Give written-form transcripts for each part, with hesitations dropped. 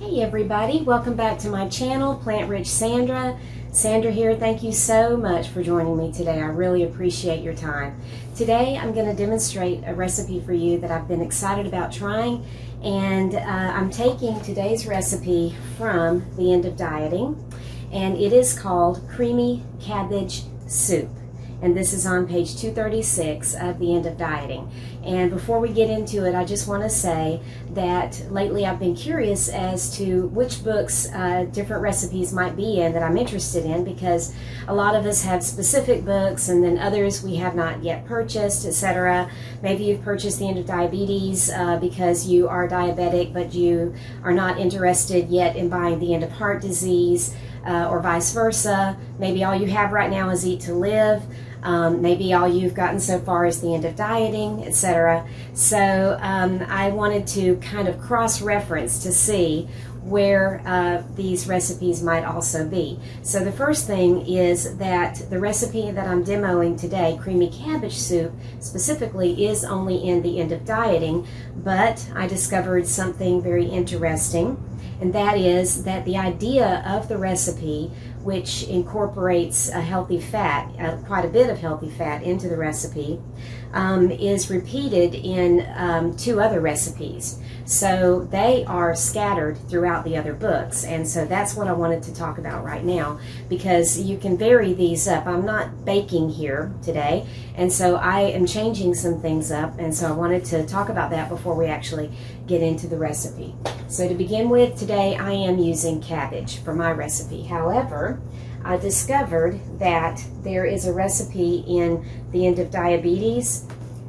Hey everybody, welcome back to my channel, Plant Rich Sandra. Sandra here, thank you so much for joining me today. I really appreciate your time. Today I'm going to demonstrate a recipe for you that I've been excited about trying, and I'm taking today's recipe from The End of Dieting, and it is called Creamy Cabbage Soup. And this is on page 236 of The End of Dieting. And before we get into it, I just want to say that lately I've been curious as to which books different recipes might be in that I'm interested in, because a lot of us have specific books and then others we have not yet purchased, etc. Maybe you've purchased The End of Diabetes because you are diabetic, but you are not interested yet in buying The End of Heart Disease, or vice versa. Maybe all you have right now is Eat to Live. Maybe all you've gotten so far is The End of Dieting, etc. So I wanted to kind of cross-reference to see where these recipes might also be. So the first thing is that the recipe that I'm demoing today, Creamy Cabbage Soup, specifically is only in The End of Dieting, but I discovered something very interesting, and that is that the idea of the recipe, which incorporates a healthy fat, quite a bit of healthy fat into the recipe, is repeated in two other recipes. So they are scattered throughout the other books, and so that's what I wanted to talk about right now, because you can vary these up. I'm not baking here today, and so I am changing some things up, and so I wanted to talk about that before we actually get into the recipe. So to begin with, today I am using cabbage for my recipe. However, I discovered that there is a recipe in The End of Diabetes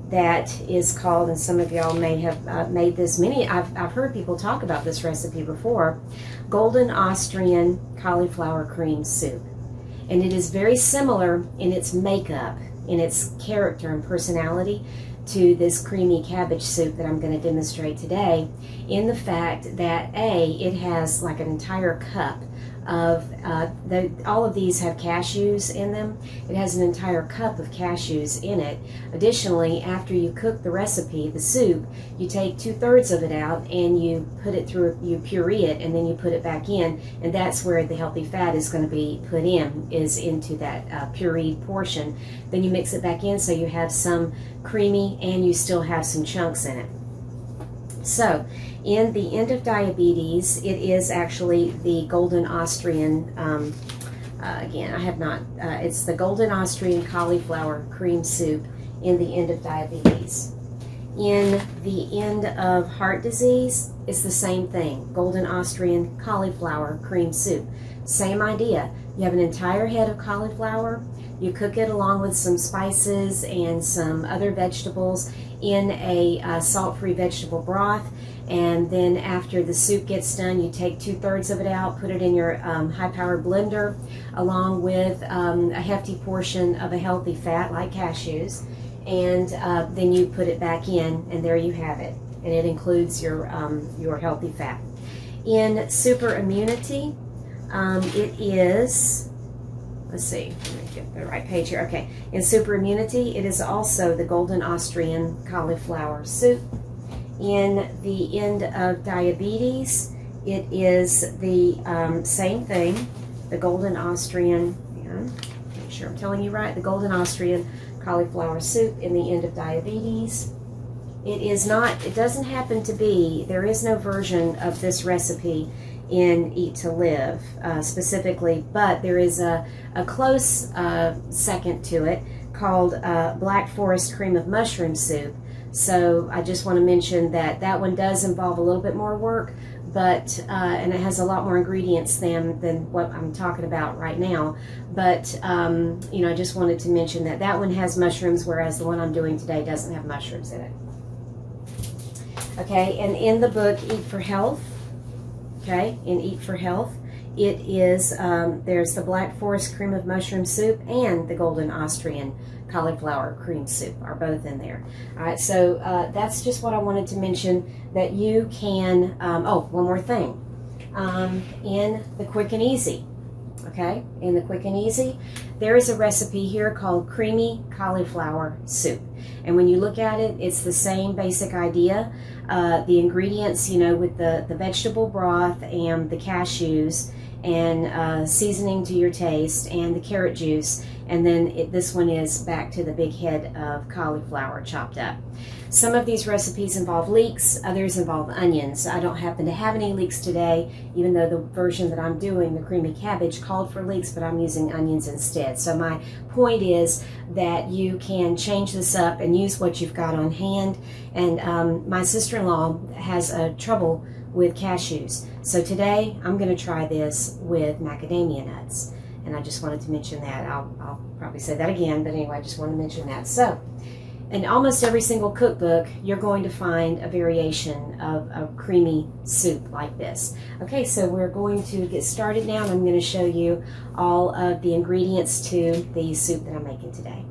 that is called, and some of y'all may have made this, I've heard people talk about this recipe before, Golden Austrian Cauliflower Cream Soup. And it is very similar in its makeup, in its character and personality, to this creamy cabbage soup that I'm going to demonstrate today, in the fact that it has like an entire cup of, all of these have cashews in them. It has an entire cup of cashews in it. Additionally, after you cook the recipe, the soup, you take 2/3 of it out and you put it through, you puree it, and then you put it back in, and that's where the healthy fat is going to be put in, is into that pureed portion. Then you mix it back in so you have some creamy and you still have some chunks in it. So, in The End of Diabetes, it is actually the Golden Austrian, again, I have not, it's the Golden Austrian Cauliflower Cream Soup in The End of Diabetes. In The End of Heart Disease, it's the same thing, Golden Austrian Cauliflower Cream Soup. Same idea. You have an entire head of cauliflower, you cook it along with some spices and some other vegetables in a salt-free vegetable broth, and then after the soup gets done, you take 2/3 of it out, put it in your high-powered blender along with a hefty portion of a healthy fat like cashews, and then you put it back in, and there you have it, and it includes your healthy fat. In Super Immunity, it is, let's see, let me get the right page here. Okay, in Super Immunity, it is also the Golden Austrian Cauliflower Soup. In The End of Diabetes, it is the same thing, the Golden Austrian, make sure I'm telling you right, the Golden Austrian Cauliflower Soup in The End of Diabetes. It is not, it doesn't happen to be, there is no version of this recipe in Eat to Live specifically, but there is a close second to it called Black Forest Cream of Mushroom Soup. So I just want to mention that that one does involve a little bit more work, but and it has a lot more ingredients than what I'm talking about right now. But you know, I just wanted to mention that that one has mushrooms, whereas the one I'm doing today doesn't have mushrooms in it. Okay, and in the book Eat for Health, okay, in Eat for Health, it is, there's the Black Forest Cream of Mushroom Soup and the Golden Austrian Cauliflower Cream Soup are both in there. All right, so that's just what I wanted to mention, that you can, oh, one more thing. In the Quick and Easy, okay, in the quick and easy. There is a recipe here called creamy cauliflower soup. And when you look at it, it's the same basic idea. The ingredients, you know, with the vegetable broth and the cashews and seasoning to your taste and the carrot juice. And then this one is back to the big head of cauliflower chopped up. Some of these recipes involve leeks, others involve onions. I don't happen to have any leeks today, even though the version that I'm doing, the creamy cabbage, called for leeks, but I'm using onions instead. So my point is that you can change this up and use what you've got on hand. And my sister-in-law has trouble with cashews. So today I'm going to try this with macadamia nuts. And I just wanted to mention that. I'll probably say that again, but anyway, I just want to mention that. So, in almost every single cookbook, you're going to find a variation of a creamy soup like this. Okay, so we're going to get started now, and I'm going to show you all of the ingredients to the soup that I'm making today.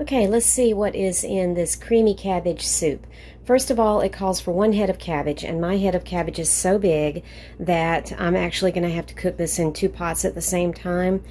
Okay, let's see what is in this creamy cabbage soup. First of all, it calls for 1 head of cabbage, and my head of cabbage is so big that I'm actually going to have to cook this in 2 pots at the same time.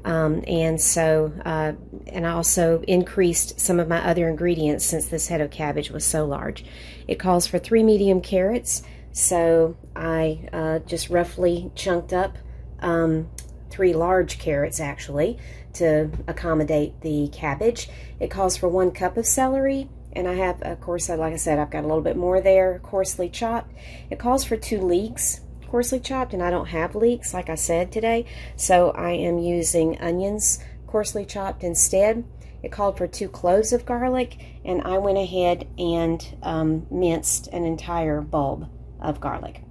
And I also increased some of my other ingredients since this head of cabbage was so large. It calls for 3 medium carrots, so I just roughly chunked up 3 large carrots actually to accommodate the cabbage. It calls for 1 cup of celery, and I have, of course, like I said, I've got a little bit more there, coarsely chopped. It calls for 2 leeks, coarsely chopped, and I don't have leeks, like I said today, so I am using onions, coarsely chopped instead. It called for 2 cloves of garlic, and I went ahead and minced an entire bulb of garlic.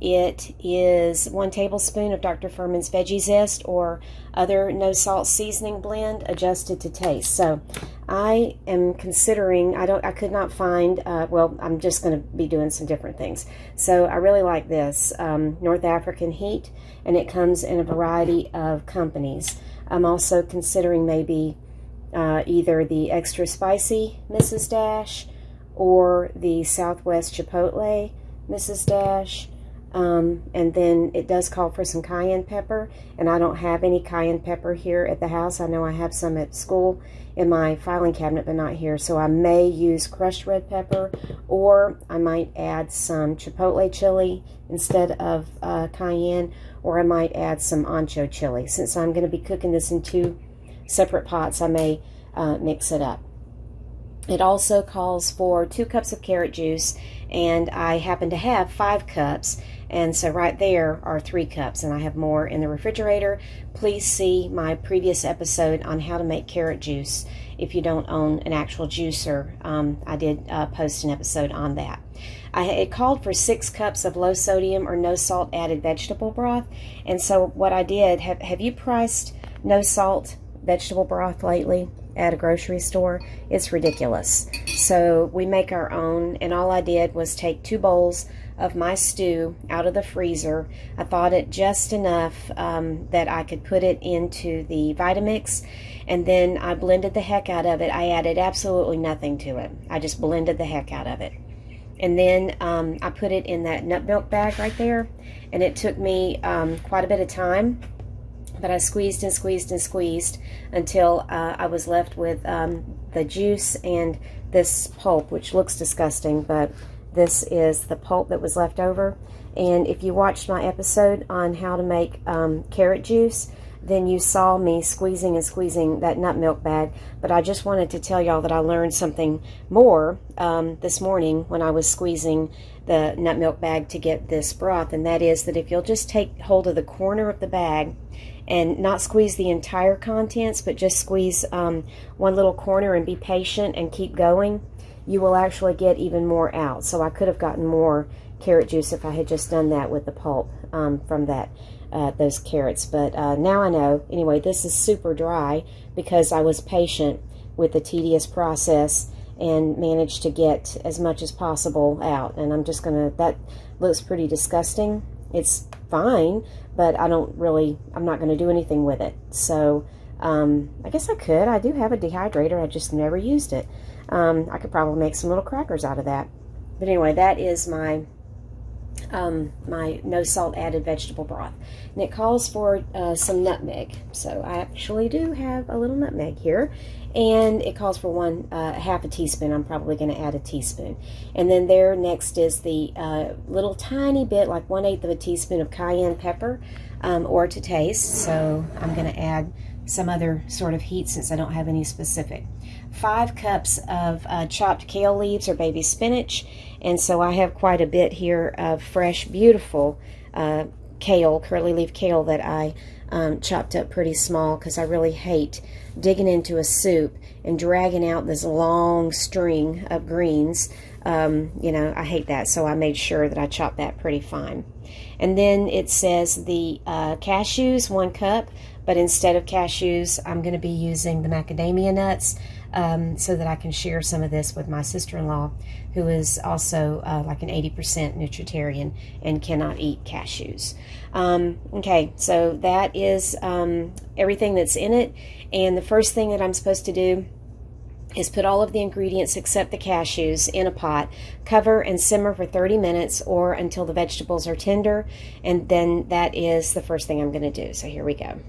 It is 1 tablespoon of Dr. Fuhrman's Veggie Zest or other no salt seasoning blend adjusted to taste. So I am considering, I could not find, well, I'm just going to be doing some different things. So I really like this North African heat, and it comes in a variety of companies. I'm also considering maybe either the extra spicy Mrs. Dash or the Southwest Chipotle Mrs. Dash. And then it does call for some cayenne pepper, and I don't have any cayenne pepper here at the house. I know I have some at school in my filing cabinet, but not here. So I may use crushed red pepper, or I might add some chipotle chili instead of cayenne, or I might add some ancho chili. Since I'm going to be cooking this in 2 separate pots, I may mix it up. It also calls for 2 cups of carrot juice, and I happen to have 5 cups, and so right there are 3 cups, and I have more in the refrigerator. Please see my previous episode on how to make carrot juice if you don't own an actual juicer. I did post an episode on that. It called for 6 cups of low sodium or no salt added vegetable broth, and so what I did, have you priced no salt vegetable broth lately at a grocery store? It's ridiculous. So we make our own, and all I did was take 2 bowls of my stew out of the freezer. I thawed it just enough that I could put it into the Vitamix, and then I blended the heck out of it. I added absolutely nothing to it. I just blended the heck out of it. And then I put it in that nut milk bag right there, and it took me quite a bit of time, but I squeezed and squeezed and squeezed until I was left with the juice and this pulp, which looks disgusting, but this is the pulp that was left over. And if you watched my episode on how to make carrot juice, then you saw me squeezing and squeezing that nut milk bag. But I just wanted to tell y'all that I learned something more this morning when I was squeezing the nut milk bag to get this broth, and that is that if you'll just take hold of the corner of the bag and not squeeze the entire contents, but just squeeze one little corner and be patient and keep going, you will actually get even more out. So I could have gotten more carrot juice if I had just done that with the pulp from those carrots. But now I know. Anyway, this is super dry because I was patient with the tedious process and managed to get as much as possible out. And I'm just gonna, that looks pretty disgusting. It's fine, but I'm not gonna do anything with it. So I guess I could. I do have a dehydrator, I just never used it. I could probably make some little crackers out of that. But anyway, that is my my no salt added vegetable broth. And it calls for some nutmeg. So I actually do have a little nutmeg here. And it calls for half a teaspoon. I'm probably going to add a teaspoon. And then there next is the little tiny bit, like 1/8 of a teaspoon of cayenne pepper, or to taste. So I'm going to add some other sort of heat since I don't have any specific. 5 cups of chopped kale leaves or baby spinach. And so I have quite a bit here of fresh, beautiful kale, curly leaf kale that I chopped up pretty small, because I really hate digging into a soup and dragging out this long string of greens. You know, I hate that, so I made sure that I chopped that pretty fine. And then it says the cashews, 1 cup, but instead of cashews, I'm going to be using the macadamia nuts, so that I can share some of this with my sister-in-law, who is also like an 80% nutritarian and cannot eat cashews. Okay, so that is everything that's in it. And the first thing that I'm supposed to do is put all of the ingredients except the cashews in a pot, cover and simmer for 30 minutes or until the vegetables are tender, and then that is the first thing I'm going to do. So here we go.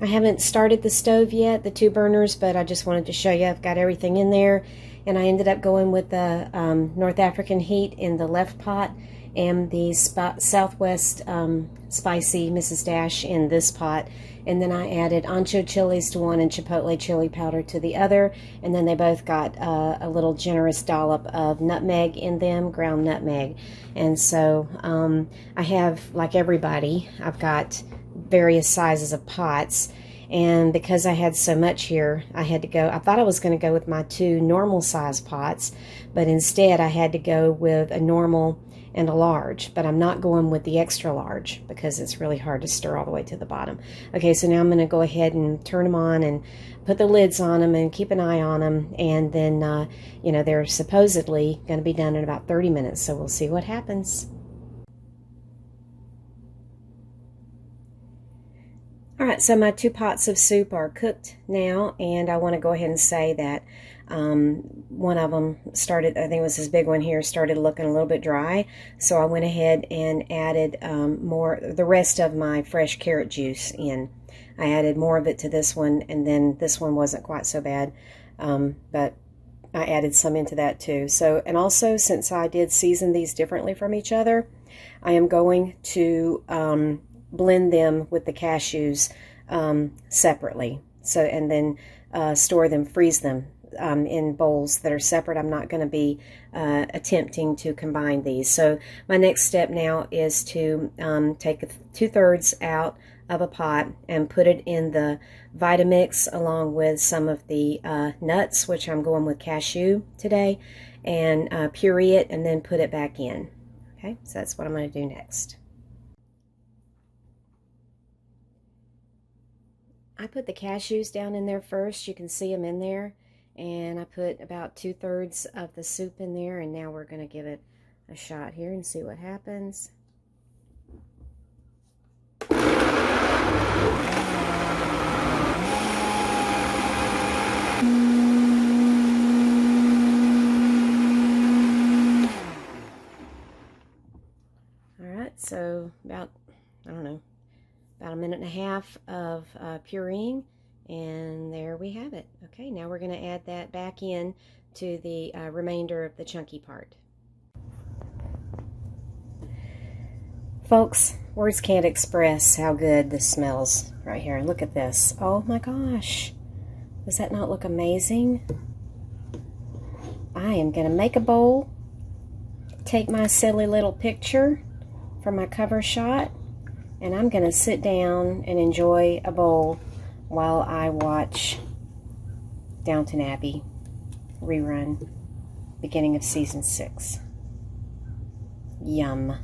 I haven't started the stove yet, the 2 burners, but I just wanted to show you I've got everything in there. And I ended up going with the North African heat in the left pot and the Southwest spicy Mrs. Dash in this pot. And then I added ancho chilies to one and chipotle chili powder to the other. And then they both got a little generous dollop of nutmeg in them, ground nutmeg. And so I have, like everybody, I've got various sizes of pots. And because I had so much here, I had to go, I thought I was going to go with my 2 normal size pots, but instead I had to go with a normal and a large, but I'm not going with the extra large because it's really hard to stir all the way to the bottom. Okay, so now I'm going to go ahead and turn them on and put the lids on them and keep an eye on them, and then, you know, they're supposedly going to be done in about 30 minutes, so we'll see what happens. All right, so my 2 pots of soup are cooked now, and I want to go ahead and say that one of them started, I think it was this big one here, started looking a little bit dry, so I went ahead and added the rest of my fresh carrot juice in. I added more of it to this one, and then this one wasn't quite so bad, but I added some into that too. So, and also, since I did season these differently from each other, I am going to blend them with the cashews separately. So, and then store them, freeze them in bowls that are separate. I'm not going to be attempting to combine these. So my next step now is to take 2/3 out of a pot and put it in the Vitamix along with some of the nuts, which I'm going with cashew today, and puree it and then put it back in. Okay, so that's what I'm going to do next. I put the cashews down in there first. You can see them in there. And I put about 2/3 of the soup in there. And now we're going to give it a shot here and see what happens. Alright, so about, I don't know, about 1.5 minutes of pureeing, and there we have it. Okay, now we're going to add that back in to the remainder of the chunky part. Folks, words can't express how good this smells right here. Look at this. Oh my gosh. Does that not look amazing? I am going to make a bowl, take my silly little picture for my cover shot, and I'm going to sit down and enjoy a bowl while I watch Downton Abbey rerun, beginning of season 6. Yum.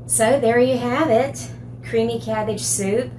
So there you have it. Creamy cabbage soup.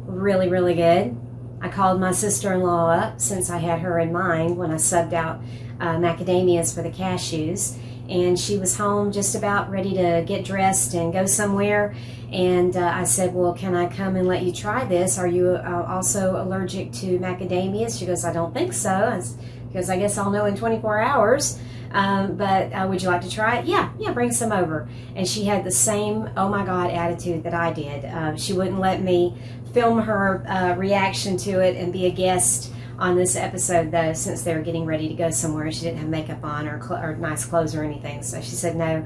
Really, really good. I called my sister-in-law up since I had her in mind when I subbed out macadamias for the cashews, and she was home just about ready to get dressed and go somewhere. And I said, well, can I come and let you try this? Are you also allergic to macadamias? She goes, I don't think so. Because I guess I'll know in 24 hours. But would you like to try it? Yeah, bring some over. And she had the same, oh my God, attitude that I did. She wouldn't let me film her reaction to it and be a guest on this episode, though, since they were getting ready to go somewhere. She didn't have makeup on or nice clothes or anything, so she said no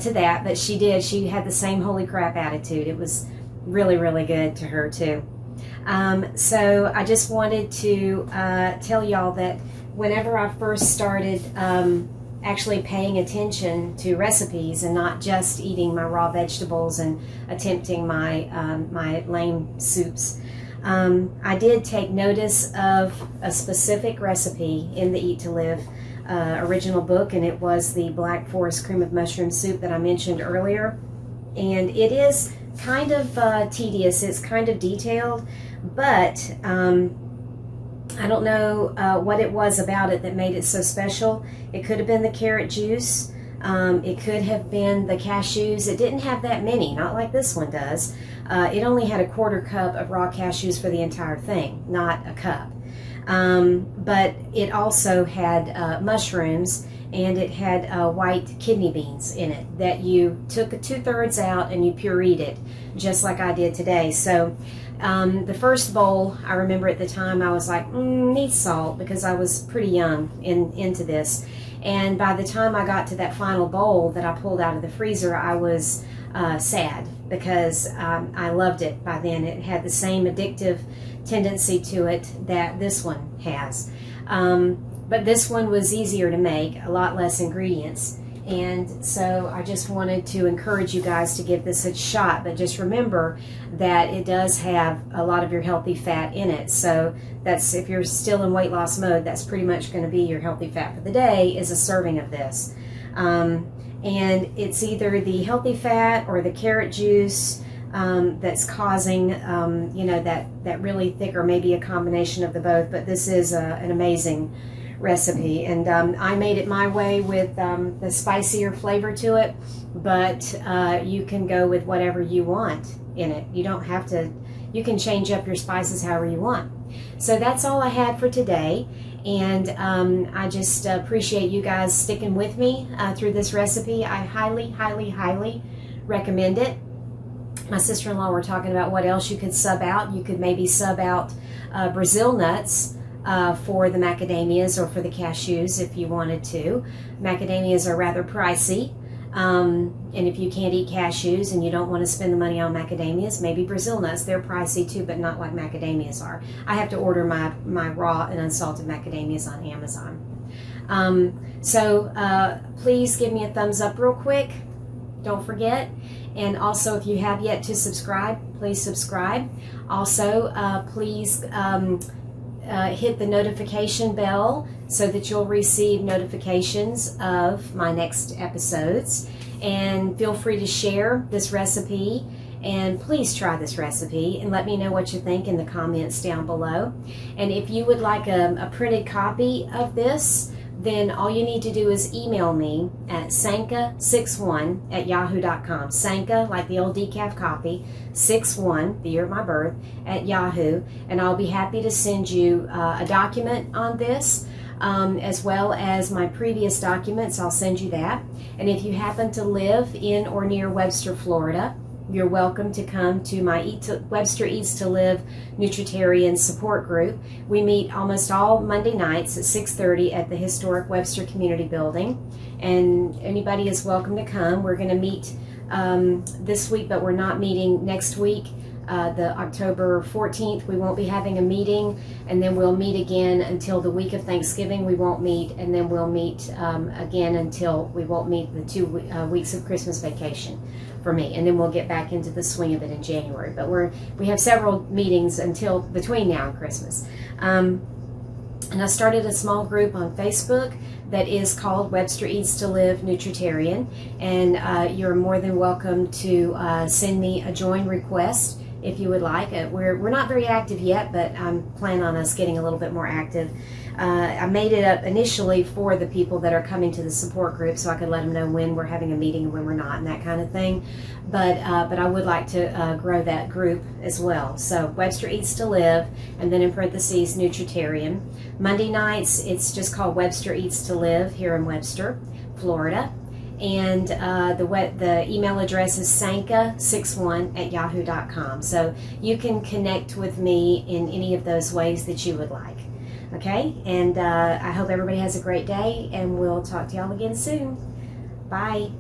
to that. But she did. She had the same holy crap attitude. It was really, really good to her, too. So I just wanted to tell y'all that whenever I first started actually paying attention to recipes and not just eating my raw vegetables and attempting my my lame soups, I did take notice of a specific recipe in the Eat to Live original book, and it was the Black Forest cream of mushroom soup that I mentioned earlier. And it is kind of tedious, it's kind of detailed, but I don't know what it was about it that made it so special. It could have been the carrot juice. It could have been the cashews. It didn't have that many, not like this one does. It only had a 1/4 cup of raw cashews for the entire thing, not a cup. But it also had mushrooms, and it had white kidney beans in it that you took 2/3 out and you pureed it, just like I did today. So the first bowl, I remember at the time I was like, needs salt, because I was pretty young into this. And by the time I got to that final bowl that I pulled out of the freezer, I was sad, because I loved it by then. It had the same addictive tendency to it that this one has. But this one was easier to make, a lot less ingredients. And so I just wanted to encourage you guys to give this a shot. But just remember that it does have a lot of your healthy fat in it. So that's, if you're still in weight loss mode, that's pretty much going to be your healthy fat for the day, is a serving of this. And it's either the healthy fat or the carrot juice that's causing, that really thick, or maybe a combination of the both. But this is an amazing recipe, and I made it my way with the spicier flavor to it, but you can go with whatever you want in it. You don't have to, you can change up your spices however you want. So that's all I had for today, and I just appreciate you guys sticking with me through this recipe. I highly, highly, highly recommend it. My sister-in-law were talking about what else you could sub out. You could maybe sub out Brazil nuts for the macadamias or for the cashews if you wanted to. Macadamias are rather pricey, and if you can't eat cashews and you don't want to spend the money on macadamias, maybe Brazil nuts. They're pricey too, but not like macadamias are. I have to order my raw and unsalted macadamias on Amazon. So please give me a thumbs up real quick. Don't forget. And also, if you have yet to subscribe, please subscribe. Also, please hit the notification bell so that you'll receive notifications of my next episodes. And feel free to share this recipe, and please try this recipe and let me know what you think in the comments down below. And if you would like a printed copy of this, then all you need to do is email me at sanka61@yahoo.com. Sanka, like the old decaf coffee, 61, the year of my birth, at Yahoo, and I'll be happy to send you a document on this, as well as my previous documents. I'll send you that. And if you happen to live in or near Webster, Florida, you're welcome to come to my Webster Eats to Live Nutritarian support group. We meet almost all Monday nights at 6:30 at the historic Webster Community Building, and anybody is welcome to come. We're going to meet this week, but we're not meeting next week. The October 14th, we won't be having a meeting, and then we'll meet again until the week of Thanksgiving. We won't meet, and then we'll meet again until we won't meet the 2 weeks of Christmas vacation for me, and then we'll get back into the swing of it in January. But we have several meetings until between now and Christmas. And I started a small group on Facebook that is called Webster Eats to Live Nutritarian, and you're more than welcome to send me a join request if you would like. We're not very active yet, but I'm planning on us getting a little bit more active. I made it up initially for the people that are coming to the support group, so I could let them know when we're having a meeting and when we're not, and that kind of thing. But I would like to grow that group as well. So Webster Eats to Live, and then in parentheses, Nutritarian. Monday nights, it's just called Webster Eats to Live here in Webster, Florida. And the email address is sanka61@yahoo.com. So you can connect with me in any of those ways that you would like. Okay, and I hope everybody has a great day, and we'll talk to y'all again soon. Bye.